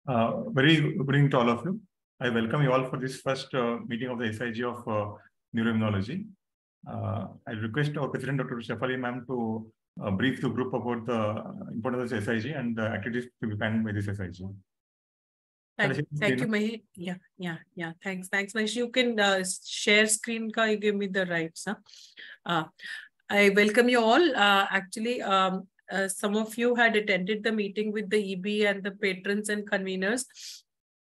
Very good evening to all of you. I welcome you all for this first meeting of the SIG of Neuroimmunology. I request our President, Dr. Shefali ma'am, to brief the group about the importance of the SIG and the activities to be planned by this SIG. Thank you, Mahesh. Yeah. Thanks, Mahesh. You can share screen. You give me the rights. I welcome you all. Actually, some of you had attended the meeting with the EB and the patrons and conveners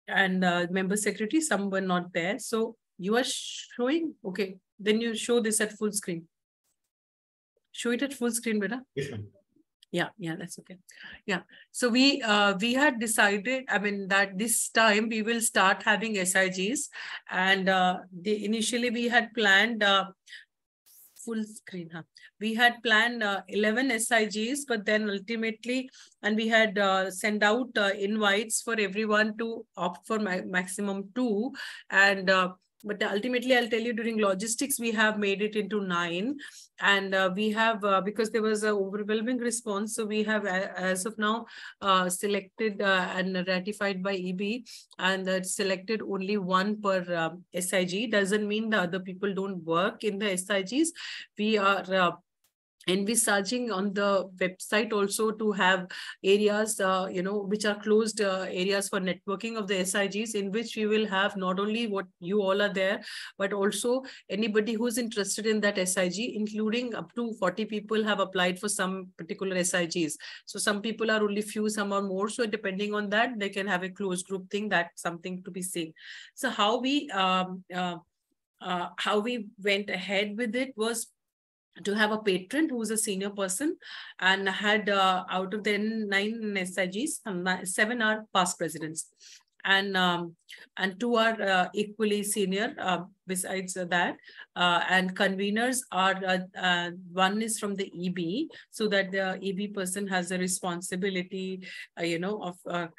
and member secretary. Some were not there. So you are showing? Okay. Then you show this at full screen. Show it at full screen, beta. Yes, ma'am. Yeah, that's okay. Yeah. So we had decided, that this time we will start having SIGs, and initially we had planned full screen. We had planned 11 SIGs, but then ultimately, and we had sent out invites for everyone to opt for maximum 2, and but ultimately, I'll tell you, during logistics, we have made it into 9. And we have, because there was an overwhelming response, so we have, as of now, selected and ratified by EB, and selected only 1 per SIG. Doesn't mean the other people don't work in the SIGs. We are envisaging on the website also to have areas, which are closed areas for networking of the SIGs, in which we will have not only what you all are there, but also anybody who's interested in that SIG, including up to 40 people have applied for some particular SIGs. So some people are only few, some are more. So depending on that, they can have a closed group thing. That's something to be seen. So how we went ahead with it was to have a patron who's a senior person, and had out of the 9 SIGs, 7 are past presidents, and 2 are equally senior besides that, and conveners are 1 is from the EB, so that the EB person has a responsibility, of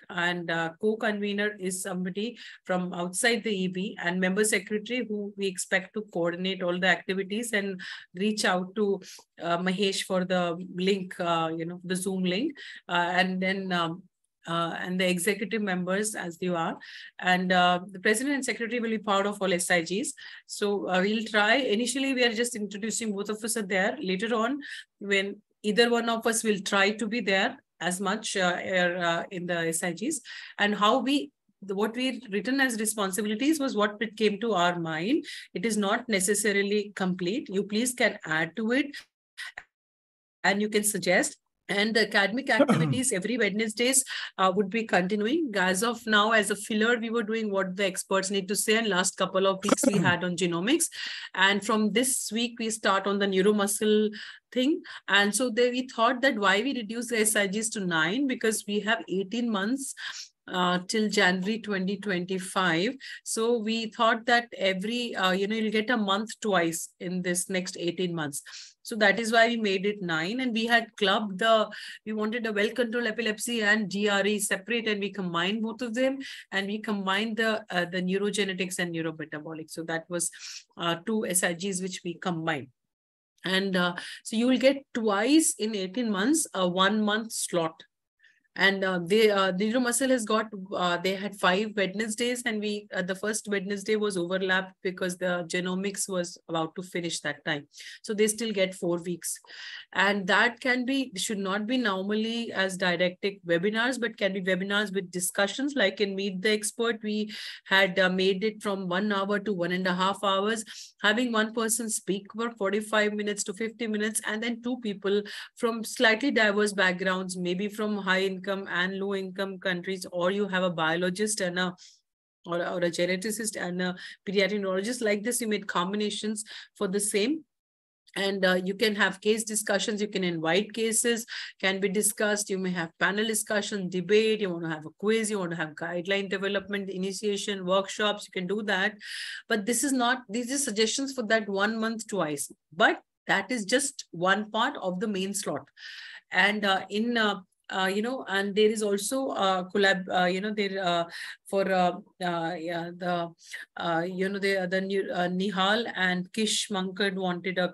and co-convener is somebody from outside the EB, and member secretary who we expect to coordinate all the activities and reach out to Mahesh for the link, the Zoom link, and then and the executive members as you are, and the president and secretary will be part of all SIGs. So we'll try. Initially, we are just introducing, both of us are there. Later on, when either one of us will try to be there as much in the SIGs, and what we written as responsibilities was what it came to our mind. It is not necessarily complete. You please can add to it, and you can suggest. And the academic activities every Wednesdays would be continuing. As of now, as a filler, we were doing what the experts need to say. And last couple of weeks we had on genomics. And from this week, we start on the neuromuscle thing. And so we thought that why we reduce the SIGs to 9, because we have 18 months till January 2025. So we thought that every, you'll get a month twice in this next 18 months. So that is why we made it 9, and we had clubbed we wanted a well-controlled epilepsy and DRE separate, and we combined both of them, and we combined the neurogenetics and neurometabolic. So that was 2 SIGs which we combined. And so you will get twice in 18 months, a 1-month slot. And the neuromuscle has got, they had 5 Wednesdays, and the first Wednesday was overlapped because the genomics was about to finish that time. So they still get 4 weeks. And that should not be normally as didactic webinars, but can be webinars with discussions. Like in Meet the Expert, we had made it from 1 hour to 1.5 hours, having one person speak for 45 minutes to 50 minutes, and then 2 people from slightly diverse backgrounds, maybe from high income and low income countries, or you have a biologist and or a geneticist and a pediatric neurologist. Like this, you made combinations for the same. And you can have case discussions. You can invite cases, can be discussed. You may have panel discussion, debate. You want to have a quiz. You want to have guideline development, initiation, workshops. You can do that. But these are suggestions for that 1 month twice. But that is just one part of the main slot. And and there is also collab, for yeah, the Nihal and Kish Mankad wanted a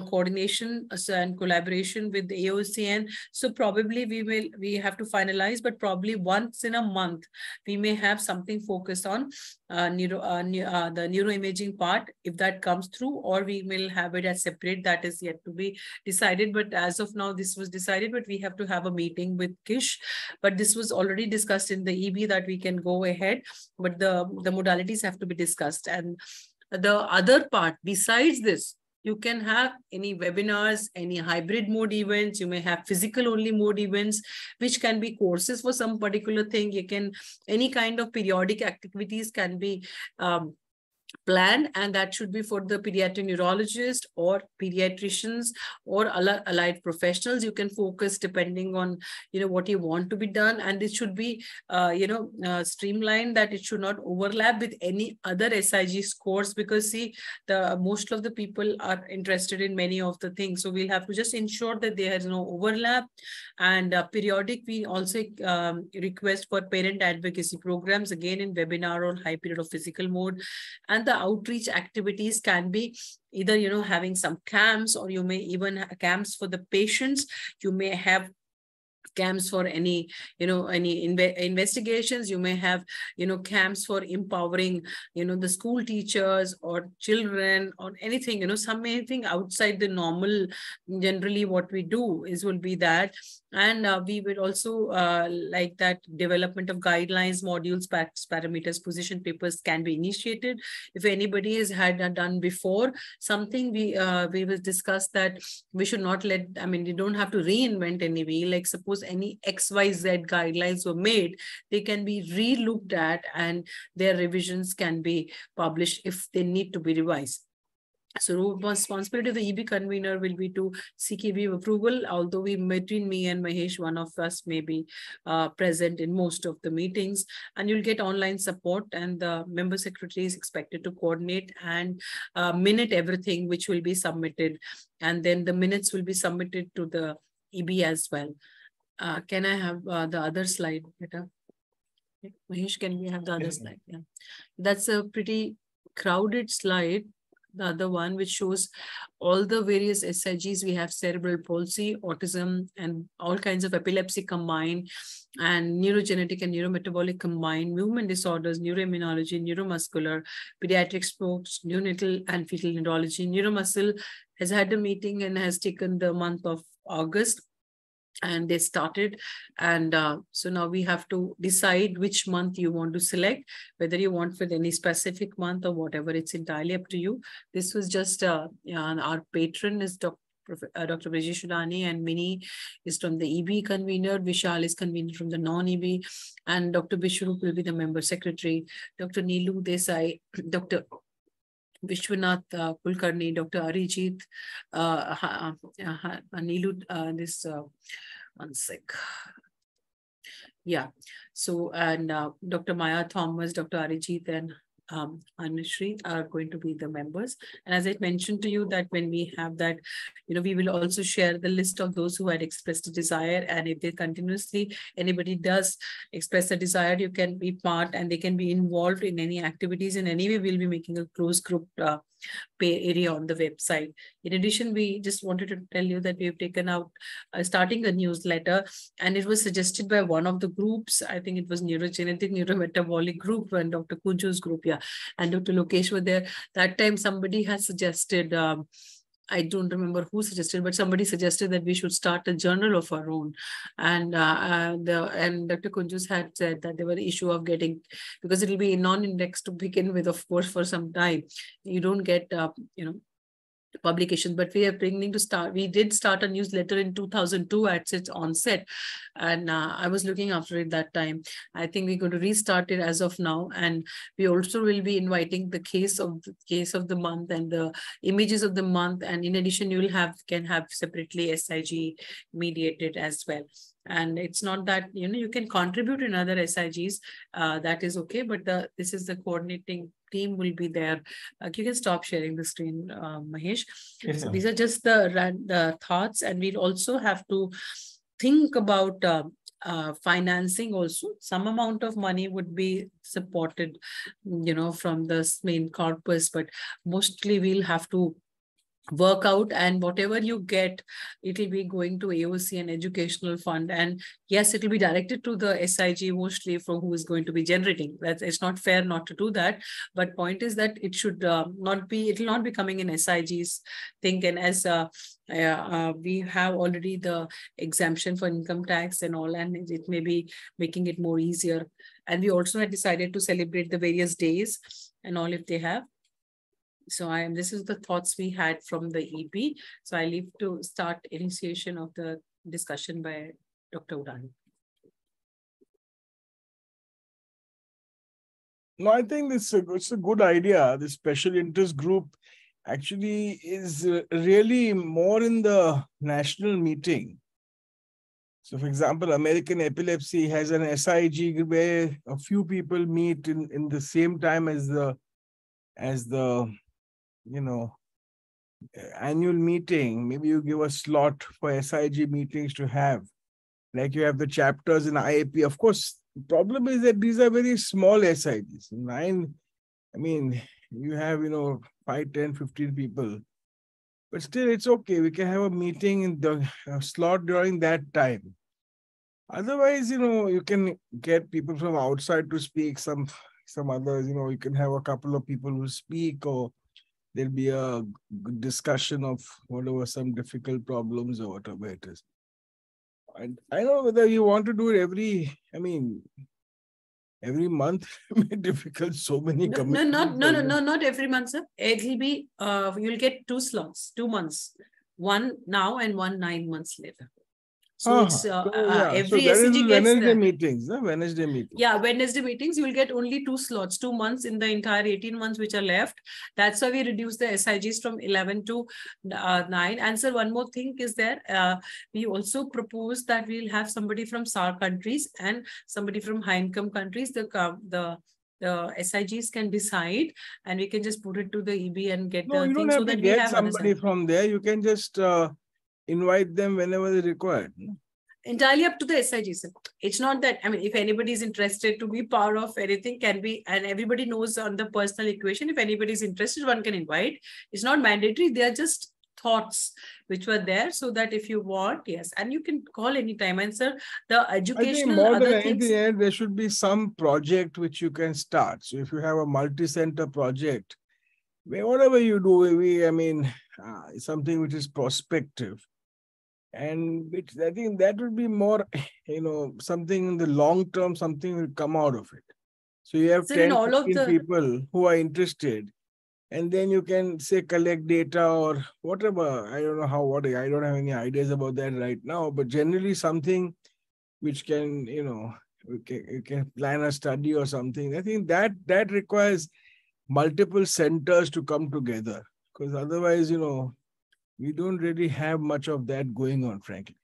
coordination and collaboration with the AOCN. So probably we have to finalize, but probably once in a month we may have something focused on the neuroimaging part, if that comes through, or we will have it as separate. That is yet to be decided. But as of now, this was decided, but we have to have a meeting with Kish. But this was already discussed in the EB that we can go ahead, but the modalities have to be discussed. And the other part besides this, you can have any webinars, any hybrid mode events. You may have physical only mode events, which can be courses for some particular thing. You can, any kind of periodic activities can be planned, and that should be for the pediatric neurologist or pediatricians or allied professionals. You can focus depending on what you want to be done, and it should be streamlined, that it should not overlap with any other SIG course, because see, the most of the people are interested in many of the things, so we'll have to just ensure that there is no overlap. And periodic, we also request for parent advocacy programs, again in webinar or high period of physical mode. And the outreach activities can be either, having some camps, or you may even have camps for the patients. You may have camps for any investigations. You may have camps for empowering the school teachers or children or anything, something outside the normal. Generally what we do will be that. And we would also like that development of guidelines, modules, parameters, position papers can be initiated. If anybody has done before something, we will discuss that we should not let, you don't have to reinvent any wheel. Like suppose any XYZ guidelines were made, they can be re-looked at and their revisions can be published if they need to be revised. So responsibility of the EB convener will be to seek EB approval, although between me and Mahesh, one of us may be present in most of the meetings, and you'll get online support, and the member secretary is expected to coordinate and minute everything which will be submitted, and then the minutes will be submitted to the EB as well. Can I have the other slide, Beta? Mahesh, can we have the other slide? Yeah, that's a pretty crowded slide. The other one, which shows all the various SIGs. We have cerebral palsy, autism, and all kinds of epilepsy combined, and neurogenetic and neurometabolic combined, movement disorders, neuroimmunology, neuromuscular, pediatric sports, neonatal and fetal neurology. Neuromuscle has had a meeting and has taken the month of August, and they started. And so now we have to decide which month you want to select, whether you want for any specific month or whatever. It's entirely up to you. This was just our patron is Dr. Brajesh Udani, and Mini is from the EB convener. Vishal is convener from the non-EB, and Dr. Bishrup will be the member secretary. Dr. Neelu Desai, Dr. Vishwanath Kulkarni, Dr. Arijit, Neelu, one sec. Yeah. So, and Dr. Maya Thomas, Dr. Arijit, and Anushree are going to be the members. And as I mentioned to you that when we have that, we will also share the list of those who had expressed a desire. And if they continuously, anybody does express a desire, you can be part and they can be involved in any activities. In any way, we'll be making a closed group pay area on the website. In addition, we just wanted to tell you that we've taken out starting a newsletter, and it was suggested by one of the groups. I think it was neurogenetic, neurometabolic group, and Dr. Kunju's group, yeah, and Dr. Lokesh were there. That time somebody has suggested, I don't remember who suggested, but somebody suggested that we should start a journal of our own. And Dr. Kunjus had said that there were the issue of getting, because it will be non-indexed to begin with, of course, for some time. You don't get, publication, but we are planning to start. We did start a newsletter in 2002 at its onset, and I was looking after it that time. I think we're going to restart it as of now, and we also will be inviting the case of the month and the images of the month, and in addition, you will can have separately SIG mediated as well. And it's not that you can contribute in other SIGs, that is okay, but this is the coordinating team will be there. You can stop sharing the screen, Mahesh. Yes, so these are just the thoughts, and we'll also have to think about financing also. Some amount of money would be supported, from the main corpus, but mostly we'll have to work out, and whatever you get, it will be going to AOC and educational fund. And yes, it will be directed to the SIG mostly, from who is going to be generating. That it's not fair not to do that. But point is that it should not be, it will not be coming in SIG's thing. And as we have already the exemption for income tax and all, and it may be making it more easier. And we also had decided to celebrate the various days and all if they have. So this is the thoughts we had from the EP. So I leave to start initiation of the discussion by Dr. Udani. No, I think it's a good idea. The special interest group actually is really more in the national meeting. So, for example, American Epilepsy has an SIG where a few people meet in the same time as the annual meeting. Maybe you give a slot for SIG meetings to have, like you have the chapters in IAP. Of course, the problem is that these are very small SIGs. You have, 5, 10, 15 people. But still, it's okay. We can have a meeting in the slot during that time. Otherwise, you can get people from outside to speak. Some others, you can have a couple of people who speak, or there'll be a good discussion of whatever, some difficult problems or whatever it is. And I don't know whether you want to do it every month. It may be difficult, so many commitments. No, not every month, sir. It'll be, you'll get 2 slots, 2 months. One now and one 9 months later. So it's every SCG gets Wednesday meetings, Wednesday meetings. Yeah, Wednesday meetings, you will get only 2 slots, 2 months in the entire 18 months which are left. That's why we reduced the SIGs from 11 to 9. And sir, one more thing is there. We also propose that we'll have somebody from SAR countries and somebody from high income countries. The SIGs can decide, and we can just put it to the EB and get the thing. You don't have to get somebody from there. You can just invite them whenever they require. Entirely up to the SIG, sir. It's not that, if anybody is interested to be part of anything, can be, and everybody knows on the personal equation, if anybody is interested, one can invite. It's not mandatory. They are just thoughts which were there, so that if you want, yes, and you can call anytime. And sir, the educational, I think more than anything else, there should be some project which you can start. So if you have a multi-center project, whatever you do, something which is prospective. And I think that would be more, something in the long term, something will come out of it. So you have 10, 15 people who are interested, and then you can say collect data or whatever. I don't know I don't have any ideas about that right now, but generally something which can, you can plan a study or something. I think that requires multiple centers to come together, because otherwise, we don't really have much of that going on, frankly.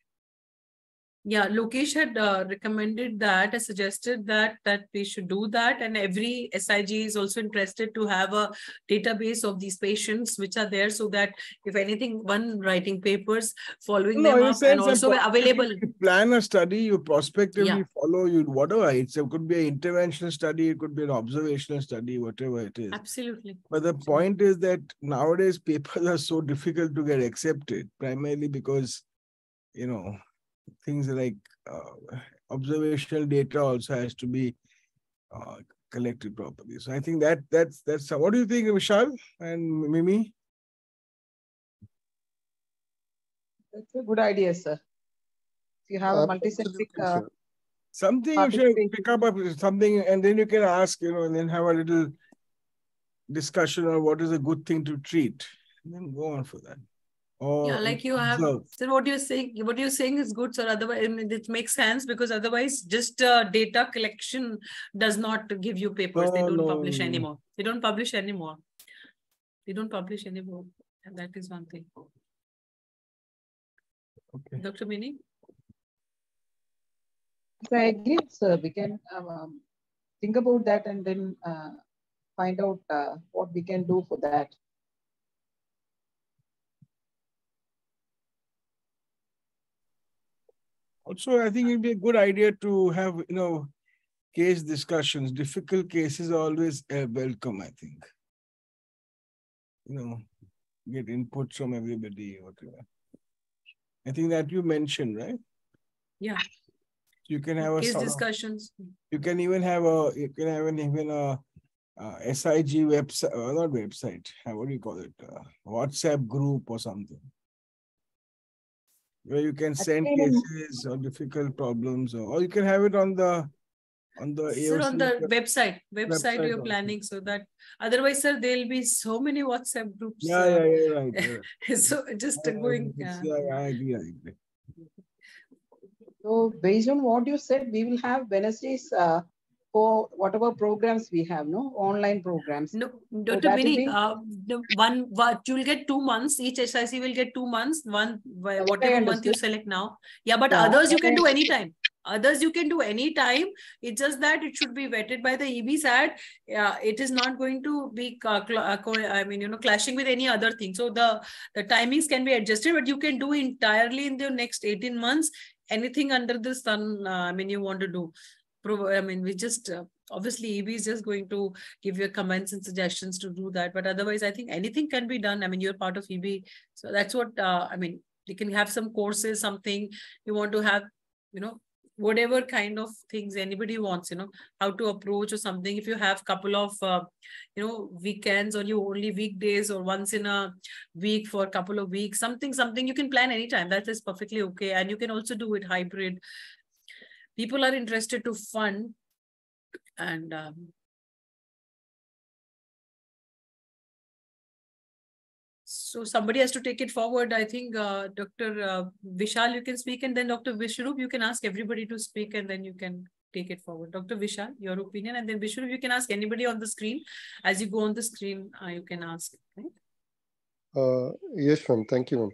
Yeah, Lokesh had recommended that, suggested that we should do that. And every SIG is also interested to have a database of these patients which are there, so that if anything, one writing papers, following them up, and also available. You plan a study, you prospectively follow, whatever. It could be an interventional study, it could be an observational study, whatever it is. Absolutely. But the point is that nowadays papers are so difficult to get accepted, primarily because, things like observational data also has to be collected properly. So I think that's what do you think, Vishal and Mimi? That's a good idea, sir. If you have a multi-centric something you should pick up something, and then you can ask, and then have a little discussion on what is a good thing to treat, and then go on for that. Like you have, sir, what you're saying is good, sir. Otherwise, it makes sense, because otherwise just data collection does not give you papers. They don't publish anymore. They don't publish anymore. And that is one thing. Okay. Dr. Mini? I agree, sir. We can think about that and then find out what we can do for that. Also, I think it'd be a good idea to have, case discussions. Difficult cases are always welcome, I think. Get input from everybody, whatever. I think that you mentioned, right? Yeah. You can have case discussions. You can even have a SIG website, not website. What do you call it? WhatsApp group or something, where you can send cases or difficult problems, or you can have it on the Sir, on the website you're also. planning, so that otherwise, sir, there'll be so many WhatsApp groups. Yeah, right. So just going. I agree. So based on what you said, we will have Wednesdays for whatever programs we have, no? Online programs. No, Dr. Vinny, what you'll get 2 months, each SIC will get 2 months, whatever month you select now. Yeah, but others you can do anytime. Others you can do anytime. It's just that it should be vetted by the EB side. It is not going to be, clashing with any other thing. So the timings can be adjusted, but you can do entirely in the next 18 months, anything under the sun, you want to do. We just, obviously EB is just going to give you comments and suggestions to do that. But otherwise, I think anything can be done. You're part of EB. So that's what, you can have some courses, something you want to have, whatever kind of things anybody wants, how to approach or something. If you have couple of, weekends, or you only weekdays, or once in a week for a couple of weeks, something you can plan anytime. That is perfectly okay. And you can also do it hybrid. People are interested to fund, and so somebody has to take it forward. I think Dr. Vishal, you can speak, and then Dr. Vishrup, you can ask everybody to speak, and then you can take it forward. Dr. Vishal, your opinion, and then Vishrup, you can ask anybody on the screen. As you go on the screen, you can ask. Right? Yes, ma'am. Thank you, ma'am.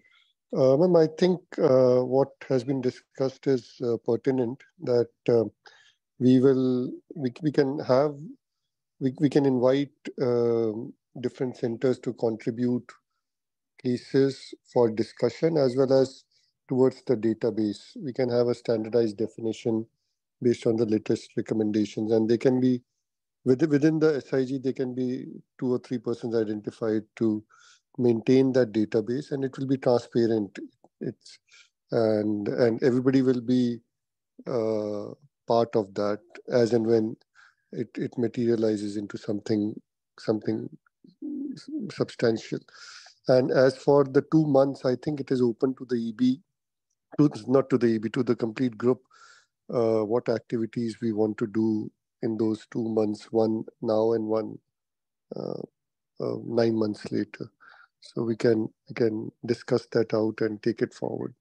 Ma'am, I think what has been discussed is pertinent, that we can invite different centers to contribute cases for discussion, as well as towards the database. We can have a standardized definition based on the latest recommendations, and they can be within the SIG, there can be 2 or 3 persons identified to maintain that database, and it will be transparent. And everybody will be part of that as and when it materializes into something substantial. And as for the 2 months, I think it is open to the EB, to the complete group, what activities we want to do in those 2 months, one now and one 9 months later. So we can discuss that out and take it forward.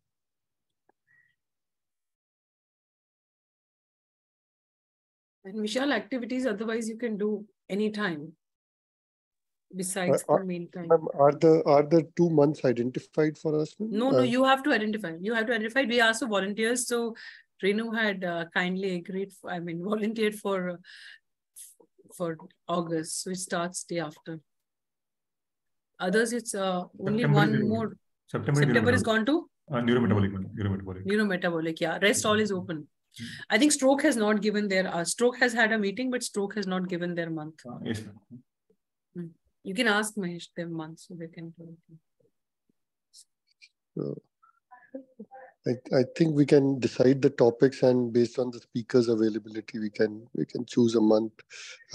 And Vishal, activities otherwise you can do anytime besides the main time. Are the 2 months identified for us? No, you have to identify. We asked for volunteers. So Renu had kindly agreed, volunteered for August, which starts day after. Others, it's only one more. September is gone to? Neurometabolic, yeah. Rest all is open. I think Stroke has not given their, Stroke has had a meeting, but Stroke has not given their month. Yes. You can ask Mahesh their month, so they can do it. I think we can decide the topics, and based on the speakers' availability, we can choose a month.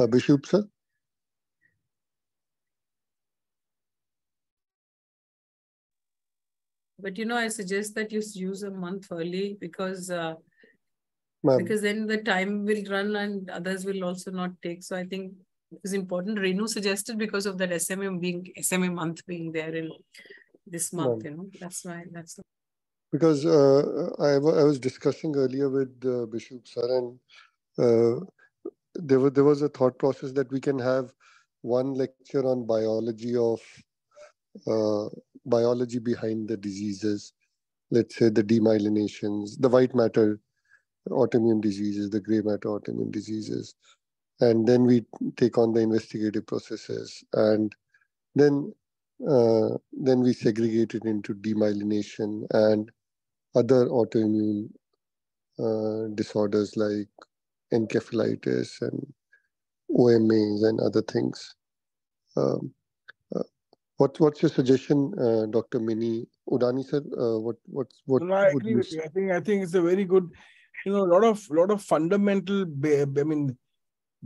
Bishop, sir? But I suggest that you use a month early, because then the time will run and others will also not take. So I think it is important. Renu suggested because of that SMA month being there in this month, That's why. Because I was discussing earlier with Bishop sir, and there was a thought process that we can have one lecture on biology behind the diseases. Let's say the demyelinations, the white matter autoimmune diseases, the gray matter autoimmune diseases, and then we take on the investigative processes, and then we segregate it into demyelination and other autoimmune disorders like encephalitis and OMAs and other things. Um, uh, what's your suggestion, Dr. Mini Udani sir? What No, I would agree you with you. I think it's a very good, a lot of fundamental,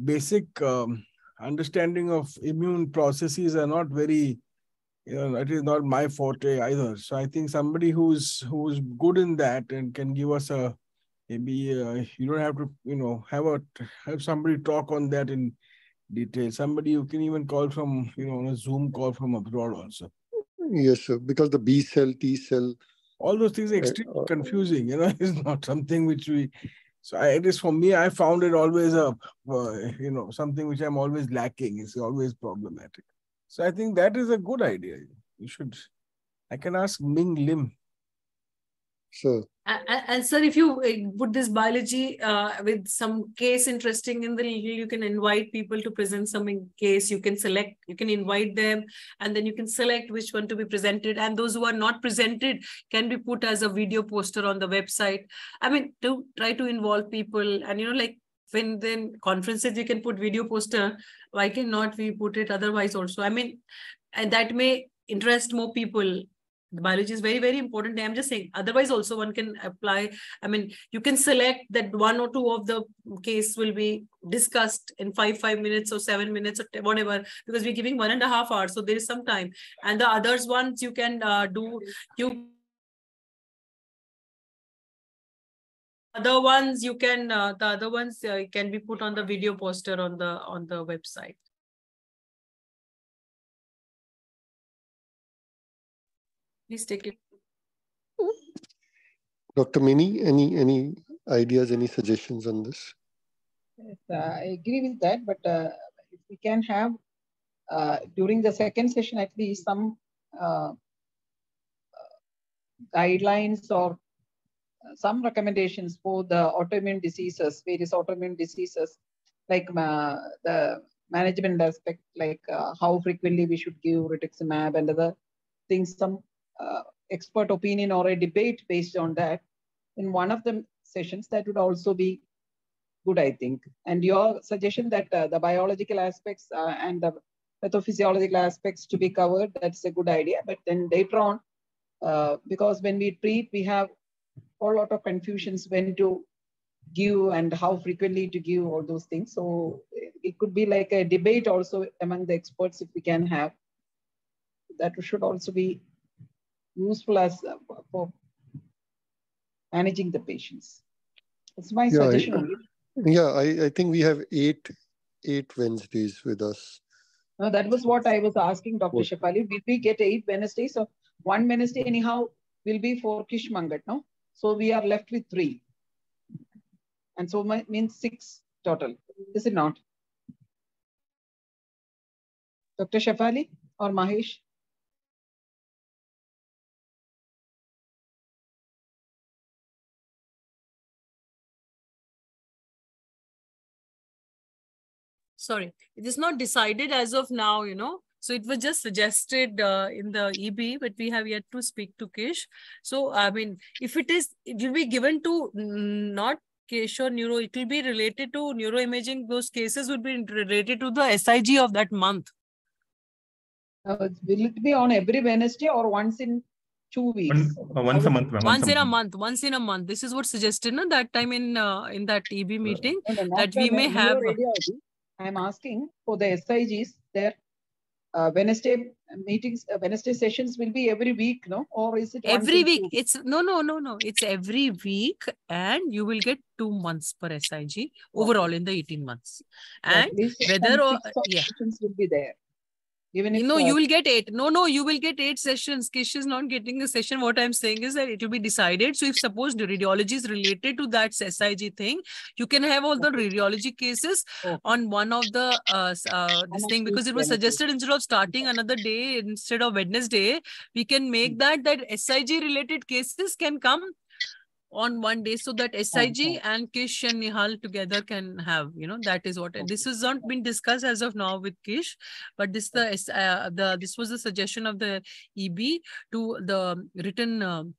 basic understanding of immune processes are not very, that is not my forte either. So I think somebody who's good in that and can give us a, maybe you don't have to, have somebody talk on that in detail. Somebody you can even call from, on a Zoom call from abroad also. Yes, sir. Because the B cell, T cell, all those things are extremely confusing. It's not something which it is for me. I found it always something which I'm always lacking. It's always problematic. So I think that is a good idea. I can ask Ming Lim. Sure. And sir, if you put this biology with some case interesting in the, you can invite people to present some case. You can select, you can invite them, and then you can select which one to be presented. And those who are not presented can be put as a video poster on the website. I mean, to try to involve people. And like when then conferences, you can put video poster. Why cannot we put it otherwise also? I mean, and that may interest more people. The biology is very, very important. I'm just saying, otherwise also one can apply. I mean, you can select that 1 or 2 of the case will be discussed in 5 minutes or 7 minutes or whatever, because we're giving 1.5 hours. So there is some time. And the others ones you can other ones can be put on the video poster on the website. Please take it. Dr. Mini, any ideas, any suggestions on this? Yes, I agree with that, but if we can have during the second session at least some guidelines or some recommendations for the autoimmune diseases, various autoimmune diseases, like the management aspect, like how frequently we should give rituximab and other things, some expert opinion or a debate based on that in one of the sessions, that would also be good, I think. And your suggestion that the biological aspects and the pathophysiological aspects to be covered, that's a good idea. But then later on, because when we treat, we have a whole lot of confusions when to give and how frequently to give all those things. So it could be like a debate also among the experts if we can have. That should also be useful as for managing the patients. That's my suggestion only. I think we have eight Wednesdays with us. No, that was what I was asking Dr. Shefali. Will we get 8 Wednesdays? So 1 Wednesday anyhow will be for Kish Mangat, no? So we are left with 3. And so means 6 total. Is it not? Dr. Shefali or Mahesh? Sorry, it is not decided as of now, So it was just suggested in the EB, but we have yet to speak to Kish. So, I mean, if it will be given to not Kish or neuro, it will be related to neuroimaging. Those cases would be related to the SIG of that month. Will it be on every Wednesday or once in 2 weeks? Once a month. Once in a month. This is what suggested that time in that EB meeting, that we may have. I'm asking for the SIGs, their Wednesday meetings, Wednesday sessions will be every week, no? Or is it every week? It's no. It's every week, and you will get 2 months per SIG overall in the 18 months. And whether or sessions will be there. Even if, you will get 8. No, you will get 8 sessions. Kish is not getting a session. What I'm saying is that it will be decided. So if suppose the radiology is related to that SIG thing, you can have all the radiology cases on one of the this thing, because it was suggested instead of starting another day, instead of Wednesday, we can make that SIG related cases can come on one day, so that SIG and Kish and Nihal together can have, that is what this has not been discussed as of now with Kish, but this this was the suggestion of the EB to the written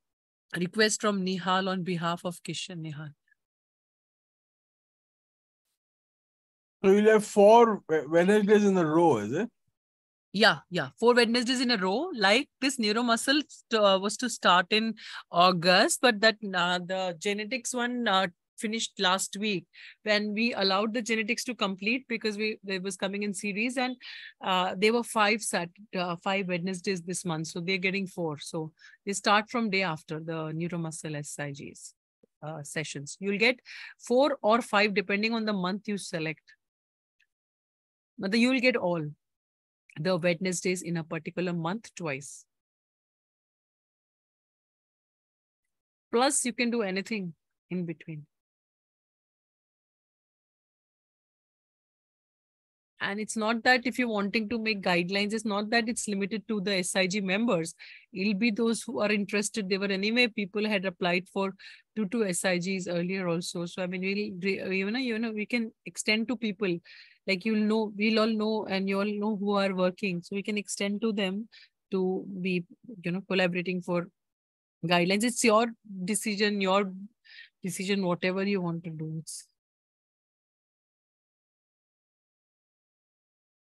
request from Nihal on behalf of Kish and Nihal. So you'll have 4 Wednesdays in a row, is it? Yeah. 4 Wednesdays in a row. Like this neuromuscle was to start in August, but that the genetics one finished last week when we allowed the genetics to complete because they was coming in series, and there were 5 Wednesdays this month, so they're getting 4. So they start from day after the neuromuscle SIGs sessions. You'll get 4 or 5 depending on the month you select, but you will get all the Wednesdays in a particular month twice. Plus, you can do anything in between. And it's not that if you're wanting to make guidelines, it's not that it's limited to the SIG members. It'll be those who are interested. There were anyway, people had applied for 2 SIGs earlier also. So, I mean, we can extend to people. Like we'll all know, and you all know who are working. So we can extend to them to be, collaborating for guidelines. It's your decision, whatever you want to do.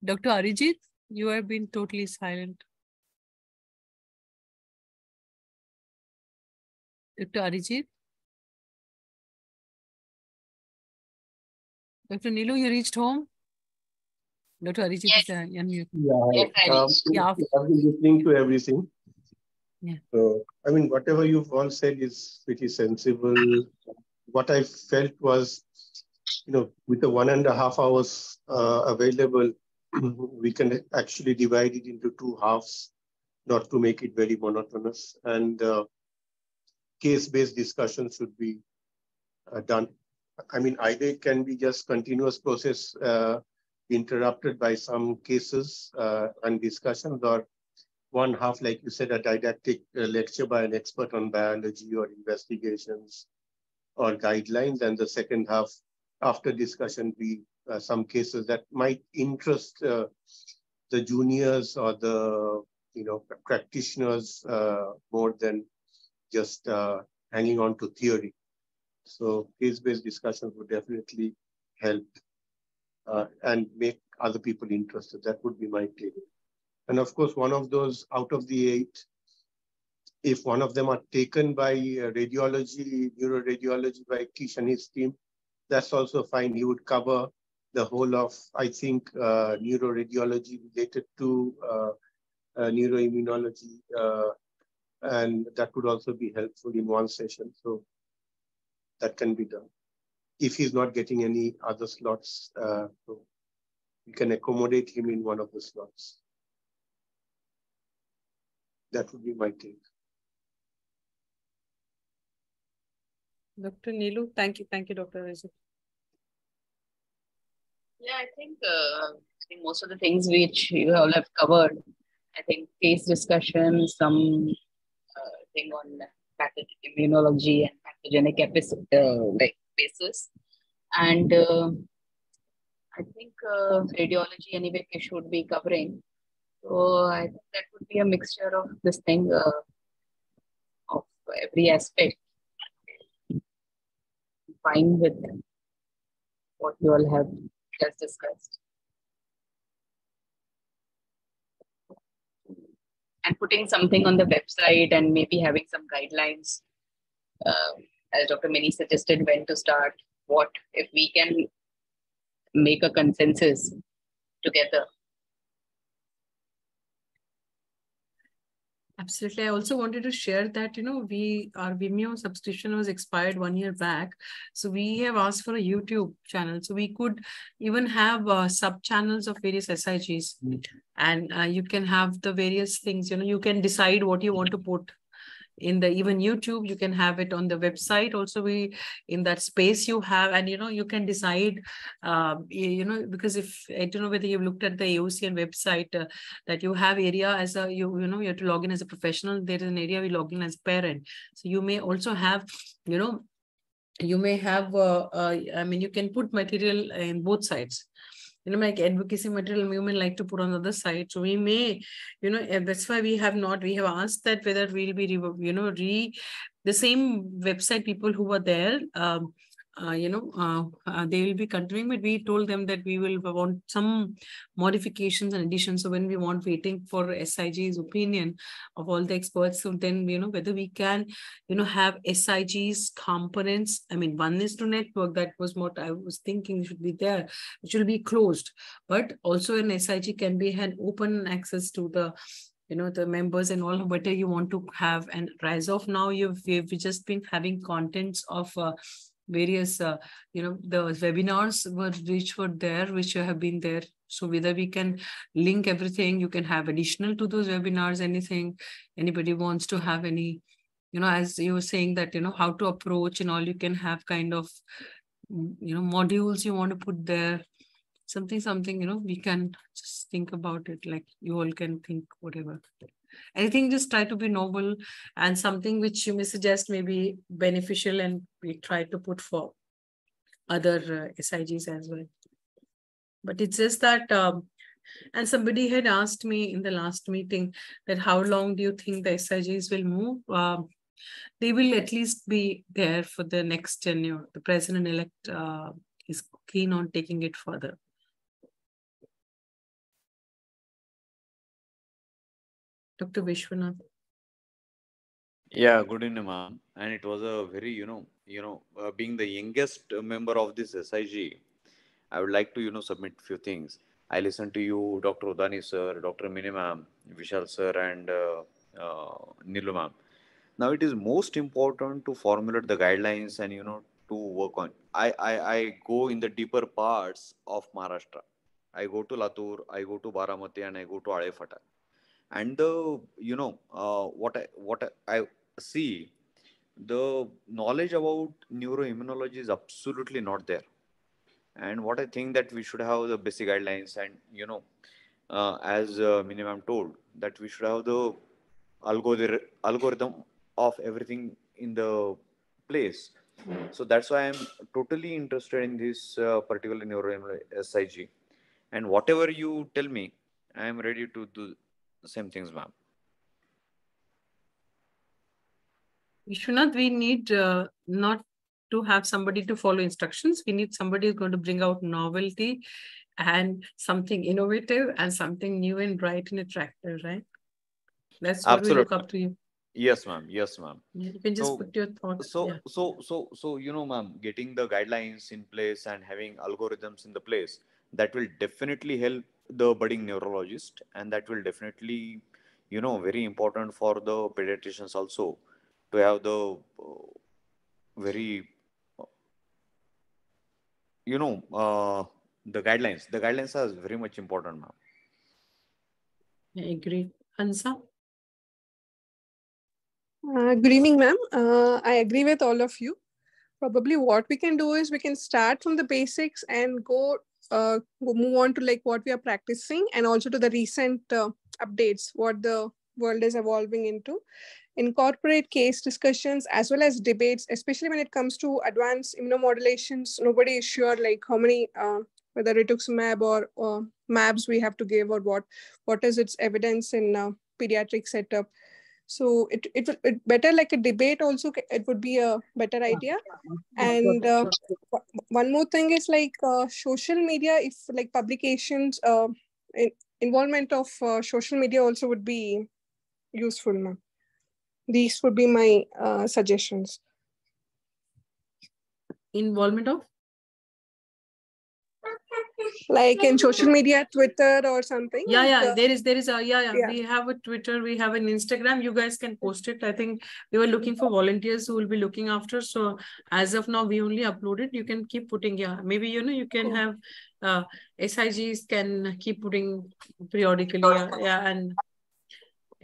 Dr. Arijit, you have been totally silent. Dr. Arijit? Dr. Nilu, you reached home? Dr. Arijit Yes. is unmute. Yes, Yeah. I've been listening to everything. Yeah. So, I mean, whatever you've all said is pretty sensible. What I felt was, with the 1.5 hours available, we can actually divide it into 2 halves, not to make it very monotonous. And case-based discussion should be done. I mean, either it can be just continuous process interrupted by some cases and discussions, or one half, like you said, a didactic lecture by an expert on biology or investigations or guidelines, and the second half, after discussion, be some cases that might interest the juniors or the practitioners more than just hanging on to theory. So case-based discussions would definitely help and make other people interested. That would be my take. And of course, one of those out of the 8, if one of them are taken by radiology, neuroradiology by Kish and his team, that's also fine. He would cover the whole of, I think, neuroradiology related to neuroimmunology. And that would also be helpful in one session. So that can be done. If he's not getting any other slots, so we can accommodate him in one of the slots. That would be my take. Dr. Nilu, thank you, Dr. Arijit. Yeah, I think most of the things which you all have covered, I think case discussion, some thing on immunology and pathogenic basis. And I think radiology anyway should be covering. So I think that would be a mixture of this thing of every aspect. Fine with what you all have just discussed. And putting something on the website and maybe having some guidelines, as Dr. Mini suggested, when to start, what, if we can make a consensus together. Absolutely. I also wanted to share that, our Vimeo subscription was expired 1 year back. So we have asked for a YouTube channel. So we could even have sub-channels of various SIGs. And you can have the various things, you can decide what you want to put in the even YouTube. You can have it on the website also. In that space you have, and you can decide because if I don't know whether you've looked at the AOCN website, that you have area as a you have to log in as a professional. There is an area we log in as parent. So you may also have you may have I mean, you can put material in both sides. Like advocacy material, you may like to put on the other side. So we may, that's why we have asked that whether we'll be, the same website people who were there, they will be continuing, but we told them that we will want some modifications and additions. So when we want waiting for SIG's opinion of all the experts, so then, whether we can, have SIG's components. I mean, one is to network. That was what I was thinking should be there, which will be closed. But also an SIG can be had open access to the the members and all, whatever you want to have. And as of now, we've just been having contents of various, the webinars which were there, which have been there. So whether we can link everything, you can have additional to those webinars, anything, anybody wants to have any, as you were saying that, how to approach and all, you can have kind of, modules you want to put there. Something, we can just think about it, like you all can think whatever. Anything, just try to be novel and something which you may suggest may be beneficial, and we try to put for other SIGs as well. But it's just that, and somebody had asked me in the last meeting that how long do you think the SIGs will move? They will at least be there for the next tenure. The president-elect is keen on taking it further. Dr. Vishwanath. Yeah, good evening, ma'am. And it was a very, being the youngest member of this SIG, I would like to, submit few things. I listened to you, Dr. Udani sir, Dr. Mini ma'am, Vishal sir, and Nilu ma'am. Now it is most important to formulate the guidelines and, to work on. I go in the deeper parts of Maharashtra. I go to Latur, I go to Baramati, and I go to Alefata. And the what I see, the knowledge about neuroimmunology is absolutely not there. And what I think that we should have the basic guidelines, and as Minimum told, that we should have the algorithm of everything in the place. So that's why I'm totally interested in this particular neuroimmunology SIG. And whatever you tell me, I am ready to do the same things, ma'am. Vishwanath, we need not to have somebody to follow instructions. We need somebody who's going to bring out novelty and something innovative and something new and bright and attractive, right? That's what we look up to you. Yes, ma'am. Yes, ma'am. You can just put your thoughts. So, ma'am, getting the guidelines in place and having algorithms in the place, that will definitely help the budding neurologist, and that will definitely, very important for the pediatricians also to have the very, the guidelines. The guidelines are very much important, ma'am. I agree. Hansa? Good evening, ma'am. I agree with all of you. Probably what we can do is we can start from the basics and go move on to like what we are practicing, and also to the recent updates, what the world is evolving into. Incorporate case discussions as well as debates, especially when it comes to advanced immunomodulations. Nobody is sure like how many, whether rituximab or MABs we have to give, or what is its evidence in pediatric setup. So it better like a debate also, it would be a better idea. And one more thing is like social media, if like publications, involvement of social media also would be useful, ma'am. These would be my suggestions. Involvement of? Like in social media, Twitter or something. Yeah, there is we have a Twitter, we have an Instagram. You guys can post it. I think we were looking for volunteers who will be looking after. So as of now, we only uploaded. You can keep putting, maybe, you can have SIGs can keep putting periodically. And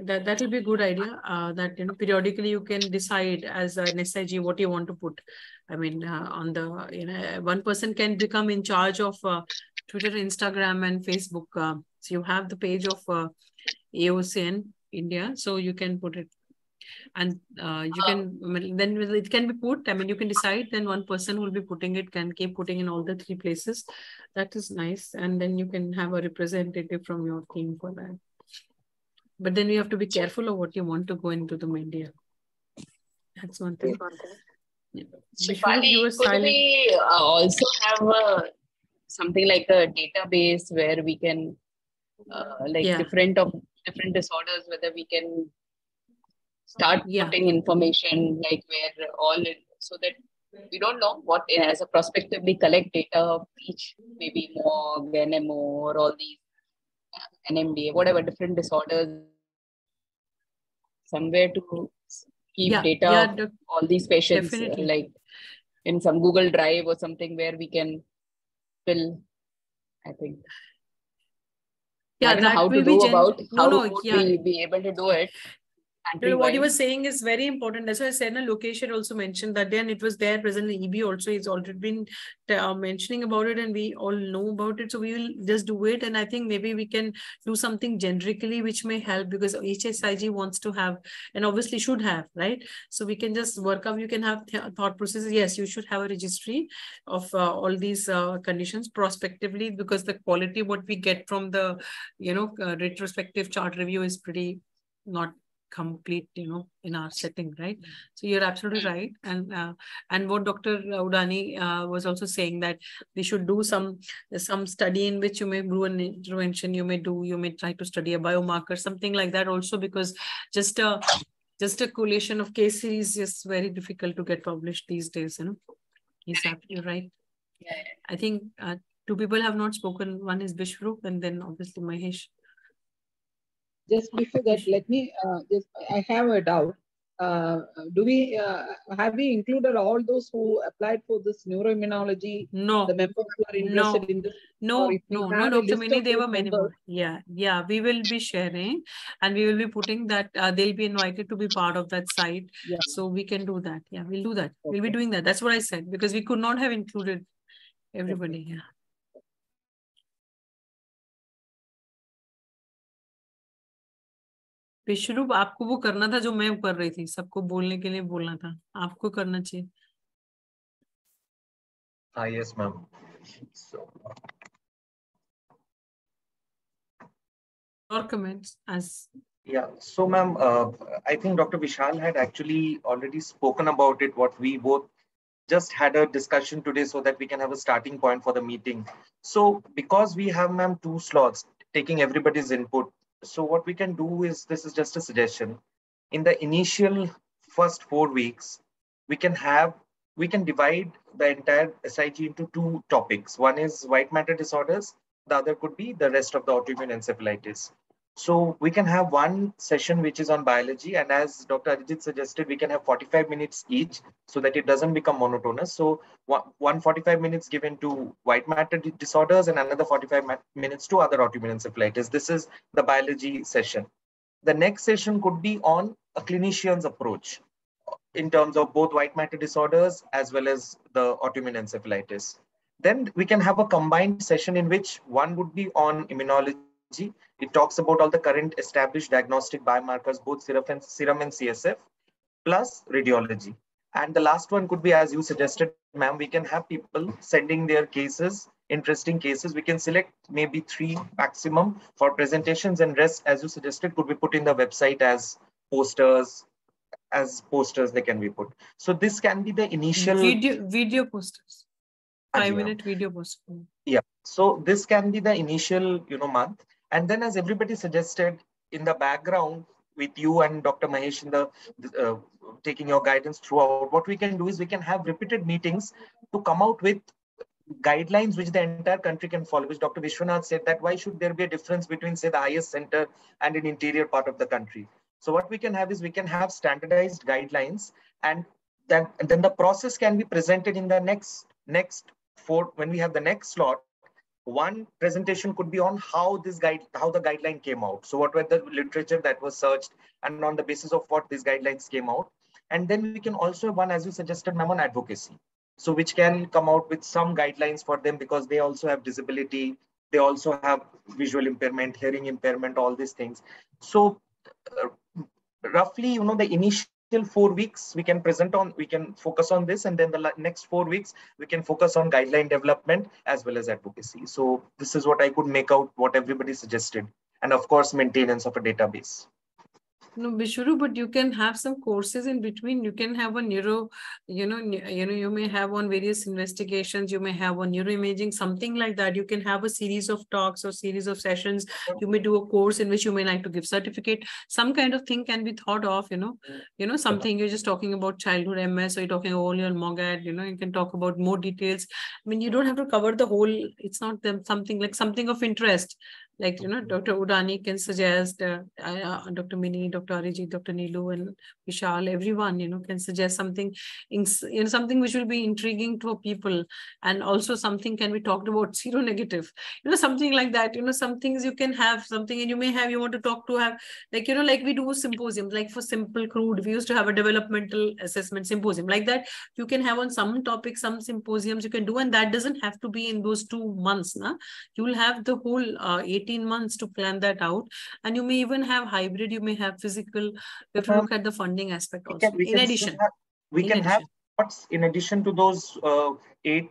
that will be a good idea. That, periodically you can decide as an SIG what you want to put. I mean, on the, one person can become in charge of Twitter, Instagram, and Facebook. So you have the page of AOCN India, so you can put it. And you can, then it can be put, I mean, you can decide, then one person will be putting it, can keep putting in all the 3 places. That is nice. And then you can have a representative from your team for that. But then you have to be careful of what you want to go into the media. That's one thing. Shefali, you were Could silent. we also have something like a database where we can different disorders, whether we can start putting information like where all in, so that we don't know what as a prospectively collect data of each, maybe MOG, NMO, or all these NMDA, whatever different disorders, somewhere to keep data of all these patients, like in some Google Drive or something where we can fill, I think. I don't know how to do about how would we be able to do it. No, what you were saying is very important. That's why I said, location also mentioned that day, and it was there present in EB also. It's already been mentioning about it, and we all know about it. So we will just do it. And I think maybe we can do something generically, which may help, because each SIG wants to have, and obviously should have, right? So we can just work out, you can have thought processes. Yes, you should have a registry of all these conditions prospectively, because the quality what we get from the, retrospective chart review is pretty not complete, in our setting, right? So you're absolutely right. And what Dr. Udani was also saying, that we should do some study in which you may do an intervention, you may try to study a biomarker, something like that also, because just a collation of case series is very difficult to get published these days, He's absolutely right. I think two people have not spoken. One is Vishwarup, and then obviously Mahesh. Just before that, let me I have a doubt. Do we have we included all those who applied for this neuroimmunology? No. The members who are interested in this? No, Dr. Mini, there were many more. Yeah. We will be sharing, and we will be putting that they'll be invited to be part of that site. Yeah. So we can do that. Yeah, we'll do that. Okay. We'll be doing that. That's what I said, because we could not have included everybody. Okay. Yeah. विश्वरूप, आपको वो करना था जो मैं कर रही थी, सबको बोलने के लिए बोलना था, आपको करना चाहिए. Yes, ma'am. So, or comments as. Yeah. So, ma'am, I think Dr. Vishal had actually already spoken about it. What we both just had a discussion today, so that we can have a starting point for the meeting. So, because we have, ma'am, 2 slots taking everybody's input. So what we can do is, this is just a suggestion. In the initial first 4 weeks, we can divide the entire SIG into 2 topics. One is white matter disorders. The other could be the rest of the autoimmune encephalitis. So we can have one session which is on biology, and as Dr. Arijit suggested, we can have 45 minutes each, so that it doesn't become monotonous. So 145 minutes given to white matter disorders and another 45 minutes to other autoimmune encephalitis. This is the biology session. The next session could be on a clinician's approach in terms of both white matter disorders as well as the autoimmune encephalitis. Then we can have a combined session in which one would be on immunology. It talks about all the current established diagnostic biomarkers, both serum and CSF, plus radiology. And the last one could be, as you suggested, ma'am, we can have people sending their cases, interesting cases. We can select maybe 3 maximum for presentations, and rest, as you suggested, could be put in the website as posters. They can be put. So this can be the initial video posters. 5-minute video poster. Yeah. So this can be the initial, month. And then, as everybody suggested, in the background, with you and Dr. Mahesh in the taking your guidance throughout, what we can do is we can have repeated meetings to come out with guidelines which the entire country can follow, which Dr. Vishwanath said, that why should there be a difference between, say, the highest center and an interior part of the country. So what we can have is we can have standardized guidelines, and then the process can be presented in the next when we have the next slot. One presentation could be on how the guideline came out. So what were the literature that was searched, and on the basis of what these guidelines came out. And then we can also have one, as you suggested, ma'am, on advocacy. So which can come out with some guidelines for them, because they also have disability. They also have visual impairment, hearing impairment, all these things. So roughly, the initial 4 weeks we can focus on this, and then the next 4 weeks we can focus on guideline development as well as advocacy. So this is what I could make out what everybody suggested, and of course maintenance of a database. No, Bishuru, but you can have some courses in between. You can have a neuro, you may have on various investigations, you may have on neuroimaging, something like that. You can have a series of talks or series of sessions. You may do a course in which you may like to give certificate. Some kind of thing can be thought of, something you're just talking about childhood MS, or you're talking all your MOGAD, you can talk about more details. I mean, you don't have to cover the whole, it's not something like something of interest. Like, Dr. Udani can suggest, Dr. Mini, Dr. Arijit, Dr. Neelu, and Vishal, everyone, can suggest something, something which will be intriguing to people. And also something can be talked about seronegative, something like that, some things you can have something, and you want to talk to have, like, like we do symposiums, like for simple crude, we used to have a developmental assessment symposium like that. You can have on some topics, some symposiums you can do, and that doesn't have to be in those 2 months. You will have the whole 18 months to plan that out. And you may even have hybrid, you may have physical. You have to look at the funding aspect also. In addition, what's in addition to those 8.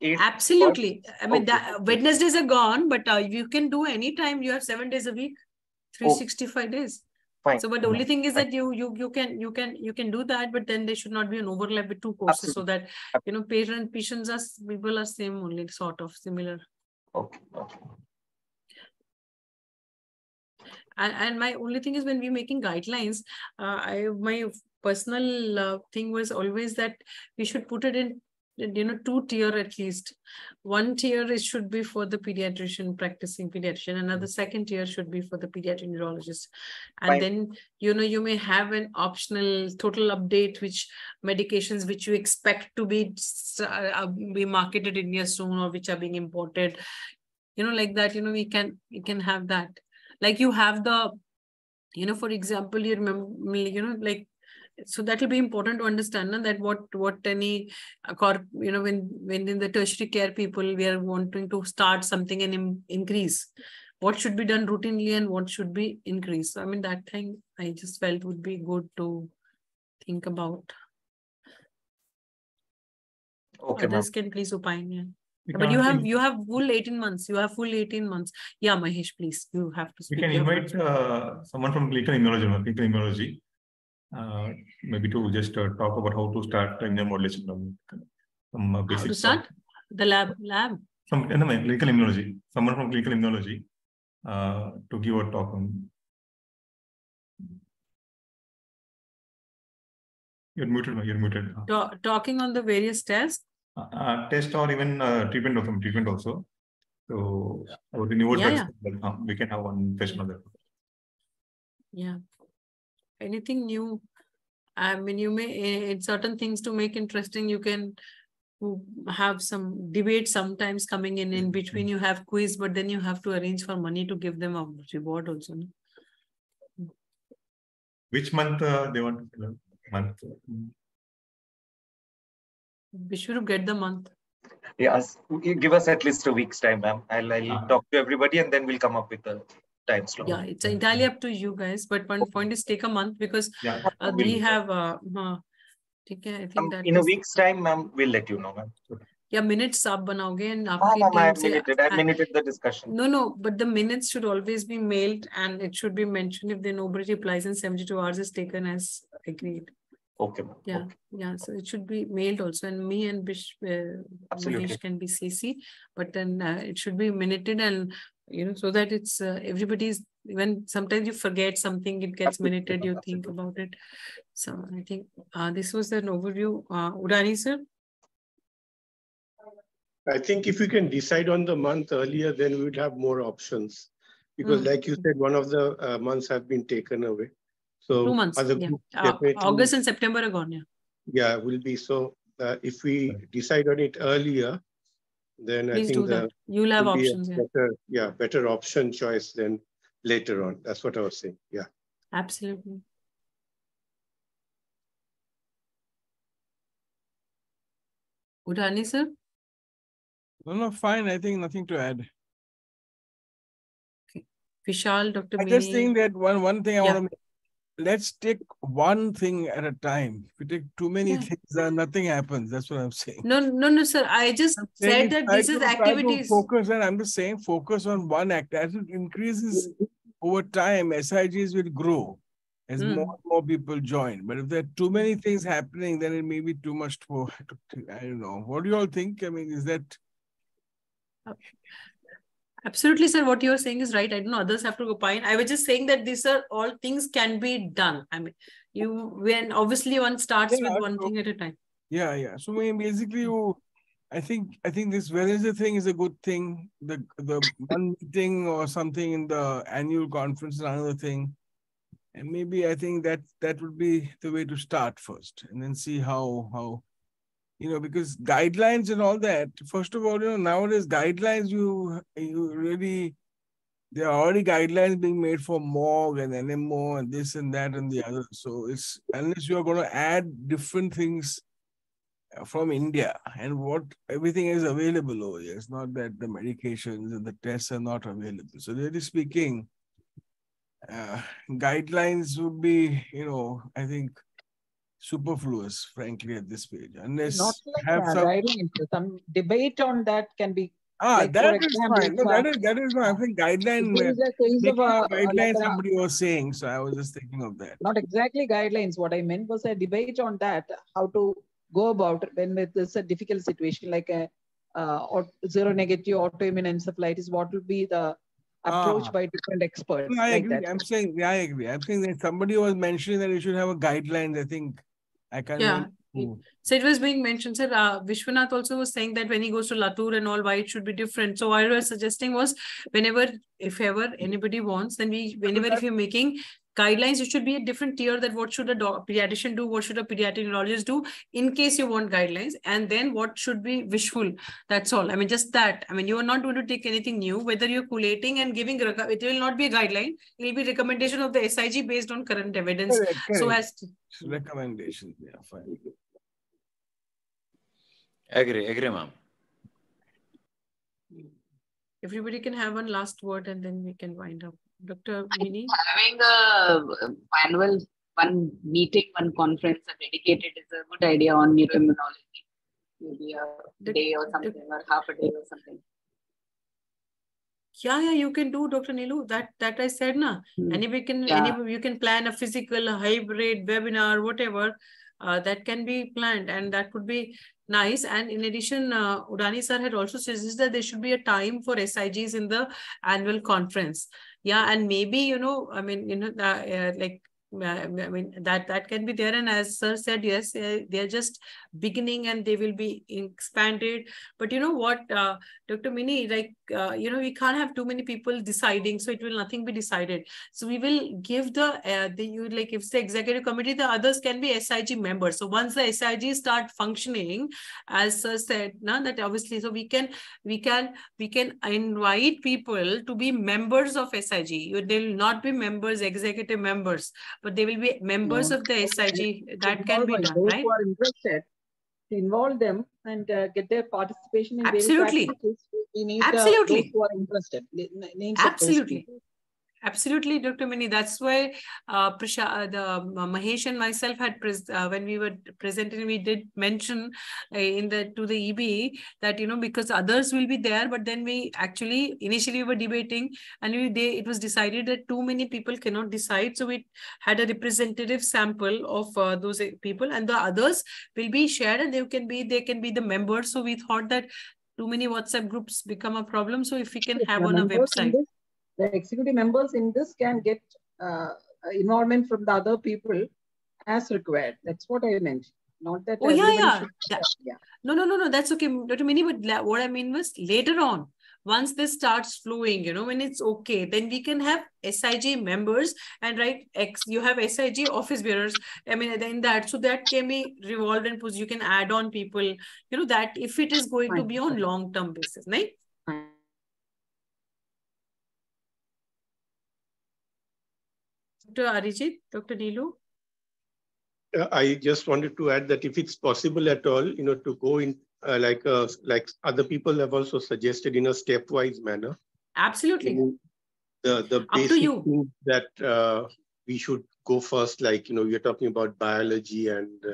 Absolutely. I mean, Wednesdays are gone, but you can do anytime. You have 7 days a week, 365 days. Fine. So, but the only thing is that you can do that, but then there should not be an overlap with 2 courses. Absolutely. So that patients people are same, only sort of similar. Okay. And my only thing is, when we're making guidelines, my personal thing was always that we should put it in 2 tier at least. 1 tier it should be for the pediatrician, practicing pediatrician. Another 2nd tier should be for the pediatric neurologist. And then, you may have an optional total update, which medications which you expect to be marketed in India soon, or which are being imported, like that, we can have that. Like you have the, for example, you remember, like, so that will be important to understand that what any, when in the tertiary care people, we are wanting to start something and increase, what should be done routinely and what should be increased. So, I mean, that thing I just felt would be good to think about. Okay, others can please opine. Yeah. But you have full 18 months. You have full 18 months. Yeah, Mahesh, please. You have to speak. We can invite someone from clinical immunology, maybe to just talk about how to start immune modulation. Some basic. How to start? The lab? From clinical immunology. Someone from clinical immunology to give a talk on. You're muted. Talking on the various tests? Test or even treatment also. So about the newer drugs, we can have one session on that. Yeah. Anything new? I mean, you may, in certain things to make interesting, you can have some debate sometimes coming in between. You have quiz, but then you have to arrange for money to give them a reward also. No? Which month they want to fill? Month? We should get the month. Yes, give us at least a week's time, ma'am. I'll talk to everybody and then we'll come up with a time slot. Yeah, it's entirely up to you guys. But one point is take a month, because we have. I think that in a week's time, ma'am, we'll let you know, ma'am. Yeah, minutes आप बनाओगे and I've minuted the discussion. No, but the minutes should always be mailed, and it should be mentioned if nobody replies in 72 hours is taken as agreed. Okay. Yeah, yeah. So it should be mailed also, and me and Mahesh can be CC, but then it should be minuted, and so that it's everybody's. When sometimes you forget something, it gets minuted. You think about it. So I think this was an overview. Udani sir. I think if we can decide on the month earlier, then we would have more options. Because like you said, one of the months have been taken away. So 2 months. August and September are gone. Yeah, will be. So if we decide on it earlier, then please I think you'll have options. Better option choice than later on. That's what I was saying. Yeah. Absolutely. Udani sir? No, fine. I think nothing to add. Okay. Vishal, Dr. I just think that one thing I want to make. Let's take one thing at a time. If we take too many things, nothing happens. That's what I'm saying. No, sir. I just said that this is activities. Focus, and I'm just saying focus on one act. As it increases over time, SIGs will grow. as more and more people join. But if there are too many things happening, then it may be too much for, I don't know. What do you all think? I mean, is that... Absolutely, sir. What you're saying is right. I don't know, others have to opine. I was just saying that these are all things can be done. I mean, when obviously one starts with one thing at a time. Yeah. So basically, I think this Wednesday thing is a good thing. The one meeting or something in the annual conference is another thing. And maybe I think that would be the way to start first, and then see how because guidelines and all that. First of all, nowadays guidelines you really, there are already guidelines being made for MOG and NMO and this and that and the other. So it's unless you are going to add different things from India and what everything is available over here. It's not that the medications and the tests are not available. So really speaking, guidelines would be, I think, superfluous, frankly, at this stage. Unless not like have some guidelines. Some debate on that can be. Like, that for example, is fine. No, that is fine. I think guideline. There is a case of guideline somebody was saying, so I was just thinking of that. Not exactly guidelines. What I meant was a debate on that, how to go about it when it's a difficult situation like a zero-negative autoimmune encephalitis. What will be the approach by different experts? No, I like agree. That. I'm saying, I agree. I'm saying that somebody was mentioning that you should have a guideline. I think I can't. Yeah. So it was being mentioned, sir. Vishwanath also was saying that when he goes to Latur and all, why it should be different. So what I was suggesting was, if ever anybody wants, then if you're making guidelines, it should be a different tier that what should a pediatrician do, what should a pediatric neurologist do in case you want guidelines, and then what should be wishful. That's all. I mean, just that. I mean, you are not going to take anything new, whether you're collating and giving, it will not be a guideline. It will be recommendation of the SIG based on current evidence. Correct. So as recommendations, yeah, fine. Agree, ma'am. Everybody can have one last word and then we can wind up. Dr. Mini? Having a annual one meeting, one conference dedicated is a good idea on neuroimmunology. Maybe a day or something, or half a day or something. Yeah, you can do, Dr. Nilu. That I said, na. Anybody you can plan a physical, a hybrid, webinar, whatever. That can be planned, and that could be nice. And in addition, Udani sir had also suggested that there should be a time for SIGs in the annual conference. Yeah, and maybe, I mean, that can be there. And as sir said, yes, they're just beginning and they will be expanded. But you know what, Dr. Mini, we can't have too many people deciding, so it will nothing be decided. So we will give if it's the executive committee, the others can be SIG members. So once the SIG start functioning, as sir said, that obviously, so we can invite people to be members of SIG. They will not be members, executive members, but they will be members of the SIG. That can be done, those right? who are interested, to involve them and get their participation in Absolutely. various activities. We need Absolutely. those who are interested. Names Absolutely. Absolutely, Dr. Mini. That's why Mahesh and myself had when we were presenting, we did mention to the EB that because others will be there, but then we actually initially we were debating, and it was decided that too many people cannot decide, so we had a representative sample of those people, and the others will be shared, and they can be the members. So we thought that too many WhatsApp groups become a problem. So if we can have on a website. The executive members in this can get involvement from the other people as required. That's what I meant. Not that. Oh, yeah. No. That's okay, Dr. Mini. But what I mean was later on, once this starts flowing, when it's okay, then we can have SIG members and you have SIG office bearers. I mean, then so that can be revolved and you can add on people, that if it is going to be on long-term basis, right? Dr. Arijit, Dr. Nilu? I just wanted to add that if it's possible at all, to go in like other people have also suggested in a stepwise manner. Absolutely. The basic things that we should go first, we're talking about biology and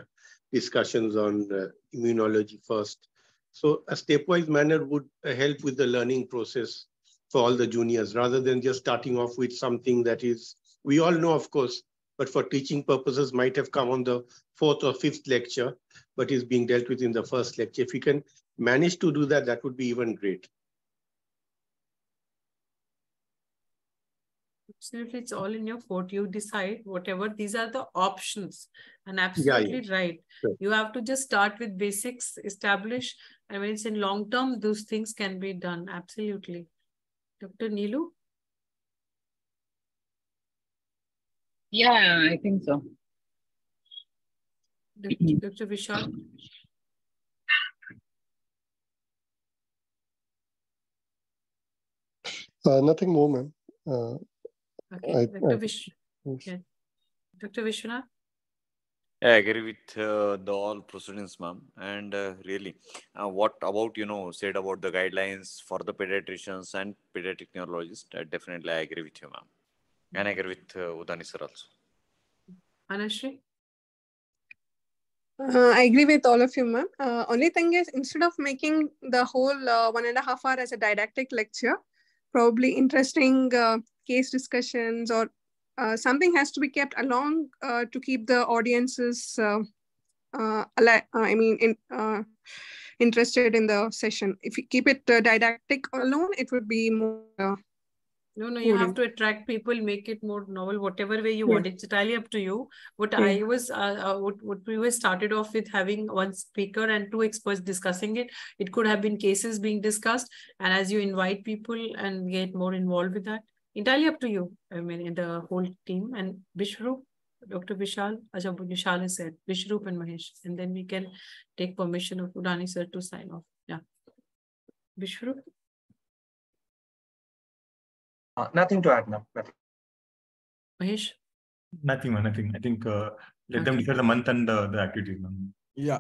discussions on immunology first. So a stepwise manner would help with the learning process for all the juniors, rather than just starting off with something that is, we all know, of course, but for teaching purposes might have come on the 4th or 5th lecture, but is being dealt with in the first lecture. If you can manage to do that, that would be even great. Absolutely, it's all in your court. You decide whatever. These are the options, and absolutely right. Sure. You have to just start with basics, establish, and when it's in long term, those things can be done. Absolutely. Dr. Neelu? Yeah, I think so. Dr. Vishal? Nothing more, ma'am. Okay, Dr. Vishwanath? I agree with the all proceedings, ma'am. And really, what about, said about the guidelines for the pediatricians and pediatric neurologists? Definitely, I agree with you, ma'am. And I agree with Udani sir also. Anashri? I agree with all of you, ma'am. Only thing is, instead of making the whole 1.5 hour as a didactic lecture, probably interesting case discussions or something has to be kept along to keep the audiences interested in the session. If you keep it didactic alone, it would be more. No, you have to attract people, make it more novel, whatever way you want. It's entirely up to you. What I was, what we were started off with having one speaker and 2 experts discussing it. It could have been cases being discussed. And as you invite people and get more involved with that, entirely up to you. I mean, in the whole team. And Vishru, Dr. Vishal, Vishal has said, Vishrup and Mahesh. And then we can take permission of Udani sir to sign off. Yeah. Vishru? Nothing to add, ma'am. Mahesh? Nothing, man. Nothing. I think let them decide the month and the activities, ma'am. Yeah.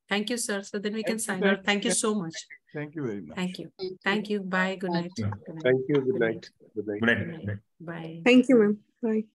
Thank you, sir. So then we can sign off. Thank you so much. Thank you very much. Thank you. Thank you. Bye. Good night. Thank you. Good night. Good night. Good night. Bye. Thank you, ma'am. Bye.